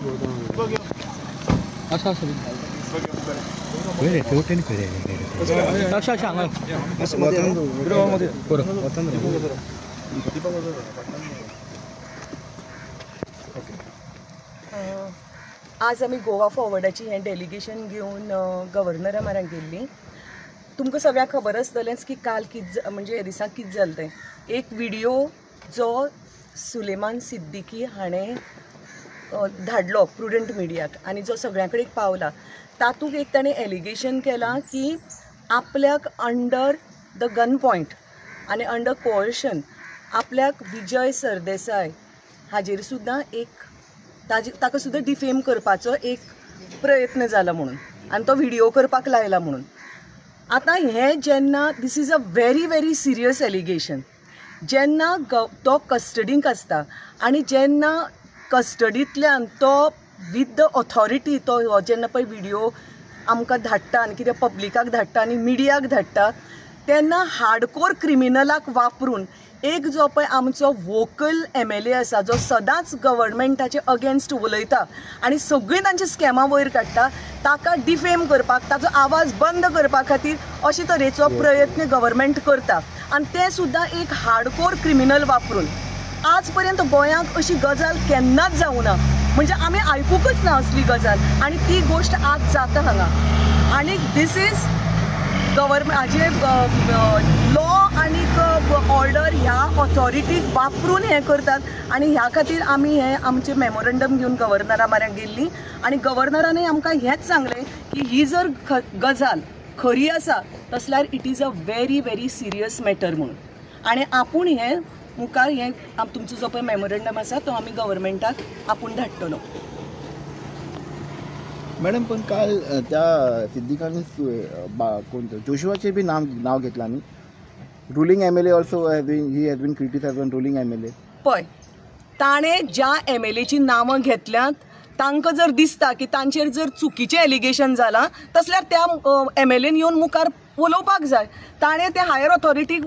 आज आम्ही गोवा फॉरवर्डाची हे डेलिगेशन घेऊन गव्हर्नरा म्हऱ्यांत गेल्ली। तुमकां सगळ्यांक खबर आसतलेंच की काल म्हणजे ह्या दिसाक कितें जालें तें। एक व्हिडिओ जो सुलेमान सिद्दीकी हाणें धाडलो प्रुडंट मिडियाक आनी जो सगळ्यां कडेन पावला, तातूंत एक ताणें एलिगेशन केलां की आपल्याक अंडर द गन पॉयंट आनी अंडर कोअर्शन आपल्याक विजय सरदेसाय हाजेर सुद्दां ताका सुद्दां डिफेम करपाचो एक प्रयत्न जाला म्हणून आनी तो व्हिडिओ करपाक लायला म्हणून। आतां हें जेन्ना this is a very very serious allegation, जेन्ना तो कस्टडींत आसता आनी जेन्ना कस्टडींतल्यान तो विथ द ऑथॉरिटी तो जेन्ना पळय व्हिडिओ आमकां धाडटा आनी कितें पब्लिकाक धाडटा आनी मिडियाक धाडटा, तेन्ना हार्डकोर क्रिमिनलाक वापरून एक जो पळय आमचो वोकल MLA आसा, जो सदांच गव्हर्मेंटाचे अगेन्स्ट उलयता आनी सगळीं तांची स्कॅमां वयर काडटा, ताका डिफेम करपाक, ताचो आवाज बंद करपा खातीर अशे तरेचो प्रयत्न गव्हर्मेंट करता आनी तें सुद्दां एक हार्डकोर क्रिमिनल वापरून। आज पर्यंत गोंयांत अशी गजाल केन्नाच जावं ना, म्हणजे आमी आयकूंकच ना असली गजाल, आनी ती गोश्ट आज जाता हांगा। आनी दीस इज गव्हर्मेंट हाजे लॉ आनी ऑर्डर ह्या ऑथॉरिटीक वापरून हें करतात आनी ह्या खातीर आमी हें आमचें मेमोरंडम घेवन गव्हर्नरा म्हऱ्यांत गेल्लीं आनी गव्हर्नरानूय आमकां हेंच सांगलें की ही जर गजाल खरी आसा तसल्यार it is a very very serious matter म्हणून। आनी आपूण हें मुखार हें तुमचो जो पळय मेमोरंडम आसा तो आमी गव्हर्मेंटाक आपूण धाडटलो। मॅडम, पण काल त्या सिद्दीकांनी कोणतं जोशुआचे बी नाव घेतलं न्ही। Ruling MLA also has been criticised on ruling MLA। पळय, ताणें ज्या MLAची नांवां घेतल्यात तांकां जर दिसता की तांचेर जर चुकीचें एलिगेशन जालां तसल्यार त्या MLAन येवन मुखार उलोवपाक जाय, ताणें ते हायर ऑथॉरिटीक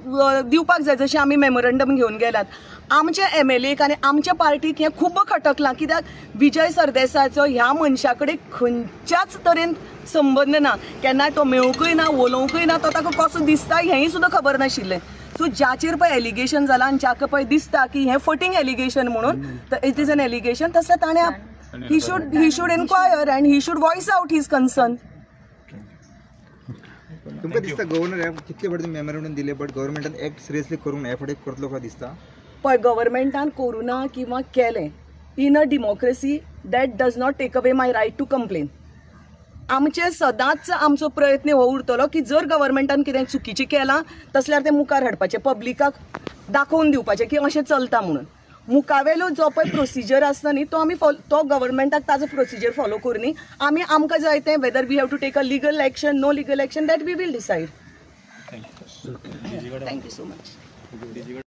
दिवपाक जाय, जशें आमी मेमोरंडम घेवन गेल्यात। आमच्या MLAक आनी आमच्या पार्टीक हें खूब खटकलां, कित्याक विजय सरदेसायचो ह्या मनशा कडेन खंयच्याच तरेन संबंद ना, केन्नाय तो मेळूंकय ना, उलोवंकय ना, तो ताका कसो दिसता हेंय सुद्दां खबर नाशिल्लें। सो ज्याचेर पळय एलिगेशन जालां आनी ज्याका पळय दिसता की हें फटींग एलिगेशन म्हणून इट इज एन एलिगेशन, तसलें ताणें he should inquire and he should voice out his concern. तुमकां दिसता गव्हर्नर कितले फावटी मेमोरंडम दिले बट गव्हर्नमेंटान एक्ट सिरियसली करून ह्या फावटी करतलो काय दिसता? पळय, गव्हर्मेंटान करुना किंवा केलें, in a democracy that does not take away my right to complain. आमचे सदांच आमचो प्रयत्न हो उरतलो की जर गव्हर्मेंटान कितें चुकीचें केलां तसल्यार तें मुखार हाडपाचें, पब्लिकाक दाखोवन दिवपाचें की अशें चलता म्हणून। मुखावेलो जो पळय प्रोसिजर आसता न्ही तो आमी तो गव्हर्मेंटाक ताजो प्रोसिजर फॉलो करनी, आमी आमकां जाय तें whether we have to take a legal action, no legal action, that we will decide. Thank you so much.